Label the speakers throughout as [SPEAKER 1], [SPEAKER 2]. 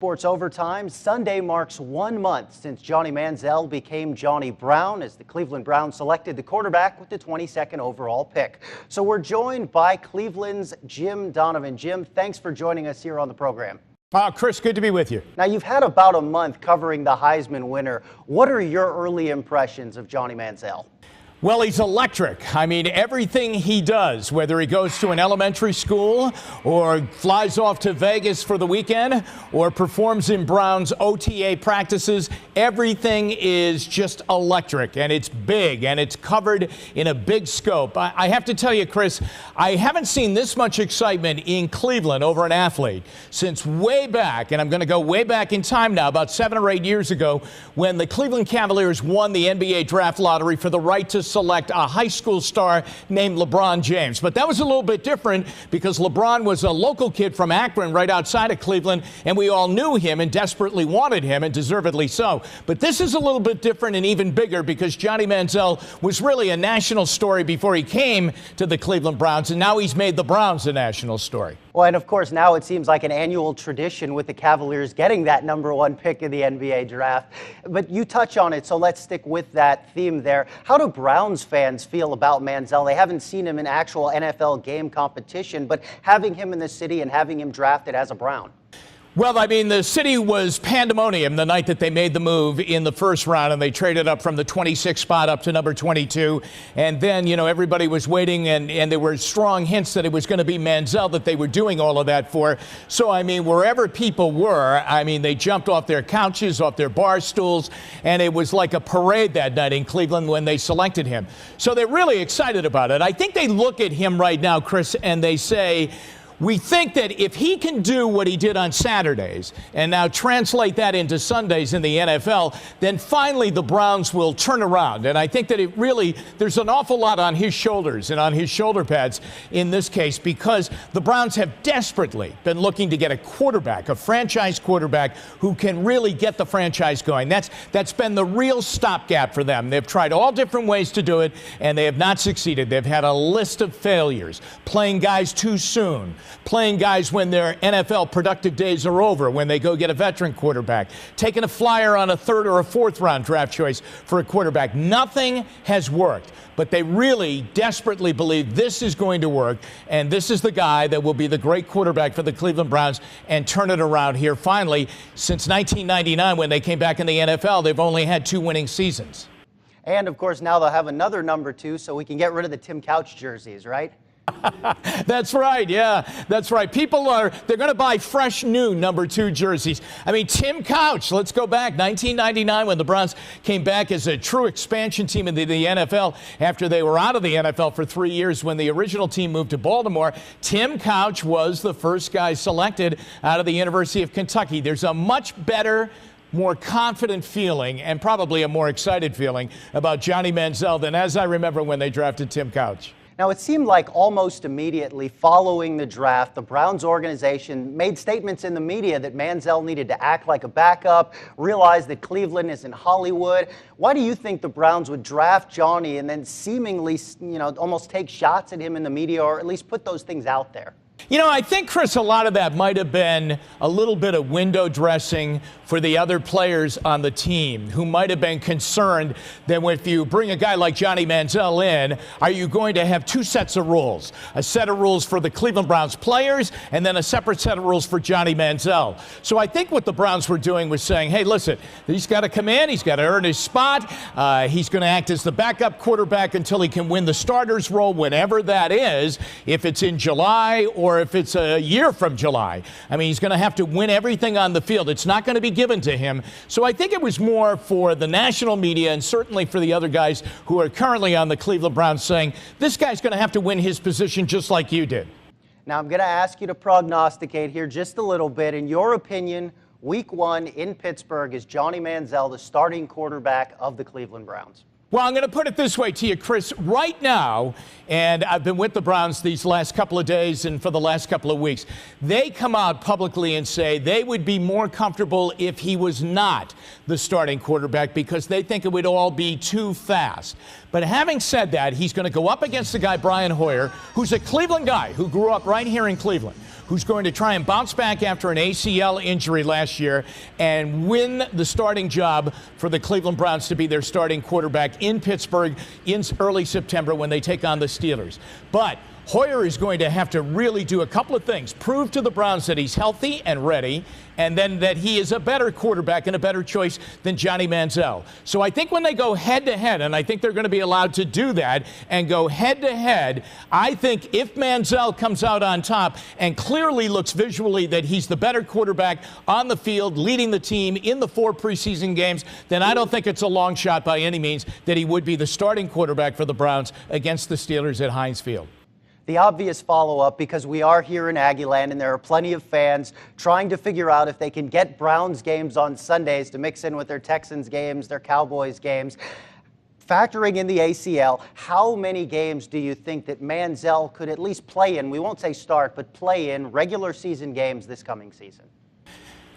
[SPEAKER 1] Sports Overtime. Sunday marks 1 month since Johnny Manziel became Johnny Brown as the Cleveland Browns selected the quarterback with the 22nd overall pick. So we're joined by Cleveland's Jim Donovan. Jim, thanks for joining us here on the program.
[SPEAKER 2] Chris, good to be with you.
[SPEAKER 1] Now, you've had about a month covering the Heisman winner. What are your early impressions of Johnny Manziel?
[SPEAKER 2] Well, he's electric. I mean, everything he does, whether he goes to an elementary school or flies off to Vegas for the weekend or performs in Browns OTA practices, everything is just electric, and it's big, and it's covered in a big scope. I have to tell you, Chris, I haven't seen this much excitement in Cleveland over an athlete since way back, and I'm going to go way back in time now, about 7 or 8 years ago, when the Cleveland Cavaliers won the NBA draft lottery for the right to select a high school star named LeBron James. But that was a little bit different because LeBron was a local kid from Akron right outside of Cleveland, and we all knew him and desperately wanted him, and deservedly so. But this is a little bit different and even bigger because Johnny Manziel was really a national story before he came to the Cleveland Browns, and now he's made the Browns a national story.
[SPEAKER 1] Well, and of course, now it seems like an annual tradition with the Cavaliers getting that #1 pick in the NBA draft. But you touch on it, so let's stick with that theme there. How do Browns fans feel about Manziel? They haven't seen him in actual NFL game competition, but having him in the city and having him drafted as a Brown.
[SPEAKER 2] Well, I mean, the city was pandemonium the night that they made the move in the first round, and they traded up from the 26th spot up to number 22. And then, you know, everybody was waiting, and there were strong hints that it was going to be Manziel that they were doing all of that for. So, I mean, wherever people were, I mean, they jumped off their couches, off their bar stools, and it was like a parade that night in Cleveland when they selected him. So they're really excited about it. I think they look at him right now, Chris, and they say, we think that if he can do what he did on Saturdays and now translate that into Sundays in the NFL, then finally the Browns will turn around. And I think that there's an awful lot on his shoulders and on his shoulder pads in this case because the Browns have desperately been looking to get a quarterback, a franchise quarterback who can really get the franchise going. That's been the real stopgap for them. They've tried all different ways to do it, and they have not succeeded. They've had a list of failures, playing guys too soon, playing guys when their NFL productive days are over, when they go get a veteran quarterback, taking a flyer on a 3rd or a 4th round draft choice for a quarterback. Nothing has worked, but they really desperately believe this is going to work, and this is the guy that will be the great quarterback for the Cleveland Browns and turn it around here finally. Since 1999, when they came back in the NFL, they've only had 2 winning seasons.
[SPEAKER 1] And, of course, now they'll have another #2 so we can get rid of the Tim Couch jerseys, right?
[SPEAKER 2] That's right. Yeah, that's right. They're going to buy fresh new #2 jerseys. I mean, Tim Couch, let's go back 1999 when the Browns came back as a true expansion team into the NFL after they were out of the NFL for 3 years when the original team moved to Baltimore. Tim Couch was the first guy selected out of the University of Kentucky. There's a much better, more confident feeling and probably a more excited feeling about Johnny Manziel than as I remember when they drafted Tim Couch.
[SPEAKER 1] Now, it seemed like almost immediately following the draft, the Browns organization made statements in the media that Manziel needed to act like a backup, realize that Cleveland isn't Hollywood. Why do you think the Browns would draft Johnny and then seemingly, almost take shots at him in the media, or at least put those things out there?
[SPEAKER 2] You know, I think, Chris, a lot of that might have been a little bit of window dressing for the other players on the team who might have been concerned that if you bring a guy like Johnny Manziel in, are you going to have 2 sets of rules? A set of rules for the Cleveland Browns players and then a separate set of rules for Johnny Manziel. So I think what the Browns were doing was saying, hey, listen, he's got to come in, he's got to earn his spot, he's going to act as the backup quarterback until he can win the starter's role, whenever that is, if it's in July or if it's a year from July. I mean, he's going to have to win everything on the field. It's not going to be given to him. So I think it was more for the national media and certainly for the other guys who are currently on the Cleveland Browns saying, this guy's going to have to win his position just like you did.
[SPEAKER 1] Now, I'm going to ask you to prognosticate here just a little bit. In your opinion, Week 1 in Pittsburgh, is Johnny Manziel the starting quarterback of the Cleveland Browns?
[SPEAKER 2] Well, I'm going to put it this way to you, Chris. Right now, and I've been with the Browns these last couple of days and for the last couple of weeks, they come out publicly and say they would be more comfortable if he was not the starting quarterback because they think it would all be too fast. But having said that, he's going to go up against the guy, Brian Hoyer, who's a Cleveland guy who grew up right here in Cleveland, who's going to try and bounce back after an ACL injury last year and win the starting job for the Cleveland Browns to be their starting quarterback in Pittsburgh in early September when they take on the Steelers. But Hoyer is going to have to really do a couple of things. Prove to the Browns that he's healthy and ready, and then that he is a better quarterback and a better choice than Johnny Manziel. So I think when they go head-to-head, and I think they're going to be allowed to do that and go head-to-head, I think if Manziel comes out on top and clearly looks visually that he's the better quarterback on the field, leading the team in the 4 preseason games, then I don't think it's a long shot by any means that he would be the starting quarterback for the Browns against the Steelers at Heinz Field.
[SPEAKER 1] The obvious follow-up, because we are here in Aggieland and there are plenty of fans trying to figure out if they can get Browns games on Sundays to mix in with their Texans games, their Cowboys games. Factoring in the ACL, how many games do you think that Manziel could at least play in? We won't say start, but play in regular season games this coming season.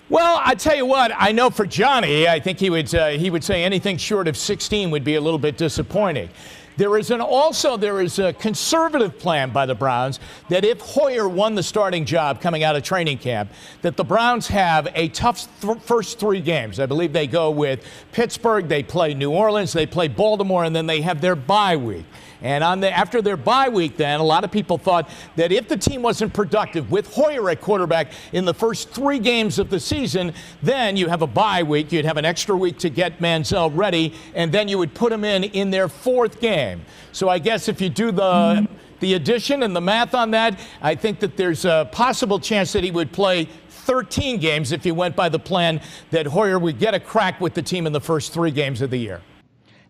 [SPEAKER 2] Well, I tell you what, I know for Johnny, I think he would say anything short of 16 would be a little bit disappointing. There is a conservative plan by the Browns that if Hoyer won the starting job coming out of training camp, that the Browns have a tough first 3 games. I believe they go with Pittsburgh, they play New Orleans, they play Baltimore, and then they have their bye week. And after their bye week, then, a lot of people thought that if the team wasn't productive with Hoyer at quarterback in the first 3 games of the season, then you have a bye week. You'd have an extra week to get Manziel ready, and then you would put him in their 4th game. So I guess if you do the addition and the math on that, I think that there's a possible chance that he would play 13 games if he went by the plan that Hoyer would get a crack with the team in the first 3 games of the year.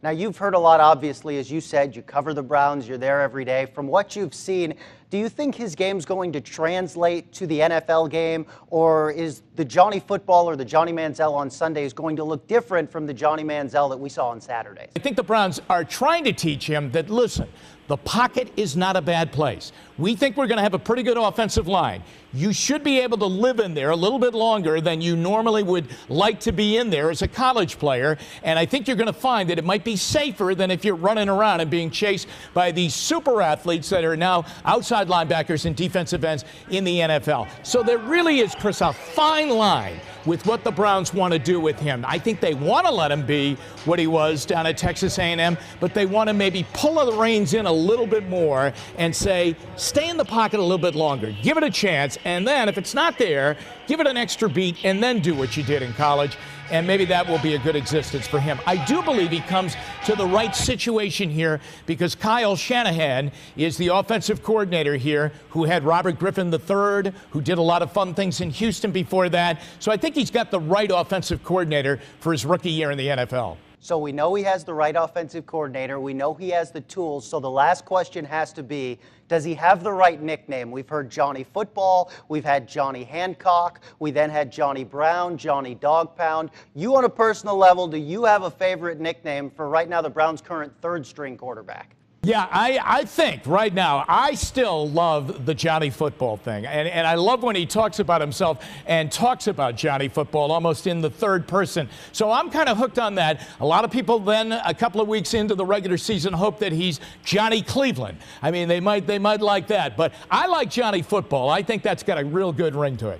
[SPEAKER 1] Now, you've heard a lot, obviously, as you said, you cover the Browns, you're there every day. From what you've seen, do you think his game's going to translate to the NFL game, or is the Johnny football or the Johnny Manziel on Sundays going to look different from the Johnny Manziel that we saw on Saturdays?
[SPEAKER 2] I think the Browns are trying to teach him that, listen, the pocket is not a bad place. We think we're going to have a pretty good offensive line. You should be able to live in there a little bit longer than you normally would like to be in there as a college player. And I think you're going to find that it might be safer than if you're running around and being chased by these super athletes that are now outside linebackers and defensive ends in the NFL. So there really is, Chris, a fine line with what the Browns want to do with him. I think they want to let him be what he was down at Texas A&M, but they want to maybe pull the reins in a little bit more and say, stay in the pocket a little bit longer, give it a chance, and then if it's not there, give it an extra beat and then do what you did in college. And maybe that will be a good existence for him. I do believe he comes to the right situation here because Kyle Shanahan is the offensive coordinator here who had Robert Griffin III, who did a lot of fun things in Houston before that. So I think he's got the right offensive coordinator for his rookie year in the NFL.
[SPEAKER 1] So we know he has the right offensive coordinator. We know he has the tools. So the last question has to be, does he have the right nickname? We've heard Johnny Football. We've had Johnny Hancock. We then had Johnny Brown, Johnny Dog Pound. You, on a personal level, do you have a favorite nickname for right now the Browns' current 3rd-string quarterback?
[SPEAKER 2] Yeah, I think right now I still love the Johnny Football thing. And I love when he talks about himself and talks about Johnny Football almost in the 3rd person. So I'm kind of hooked on that. A lot of people then a couple of weeks into the regular season hope that he's Johnny Cleveland. I mean, they might like that. But I like Johnny Football. I think that's got a real good ring to it.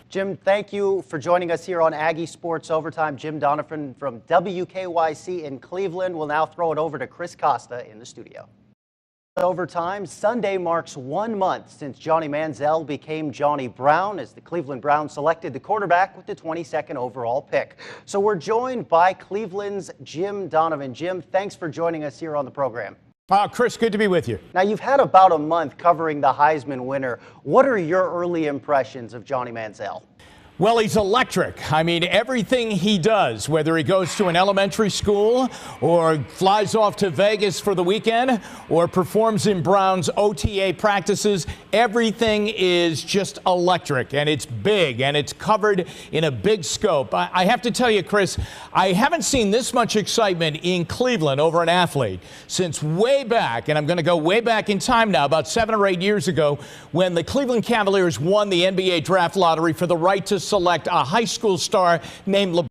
[SPEAKER 1] Jim, thank you for joining us here on Aggie Sports Overtime. Jim Donovan from WKYC in Cleveland. We'll now throw it over to Chris Costa in the studio. Overtime, Sunday marks 1 month since Johnny Manziel became Johnny Brown as the Cleveland Browns selected the quarterback with the 22nd overall pick. So we're joined by Cleveland's Jim Donovan. Jim, thanks for joining us here on the program.
[SPEAKER 2] Chris, good to be with you.
[SPEAKER 1] Now, you've had about a month covering the Heisman winner. What are your early impressions of Johnny Manziel?
[SPEAKER 2] Well, he's electric. I mean, everything he does, whether he goes to an elementary school or flies off to Vegas for the weekend or performs in Browns OTA practices, everything is just electric, and it's big, and it's covered in a big scope. I have to tell you, Chris, I haven't seen this much excitement in Cleveland over an athlete since way back, and I'm going to go way back in time now, about 7 or 8 years ago, when the Cleveland Cavaliers won the NBA draft lottery for the right to select a high school star named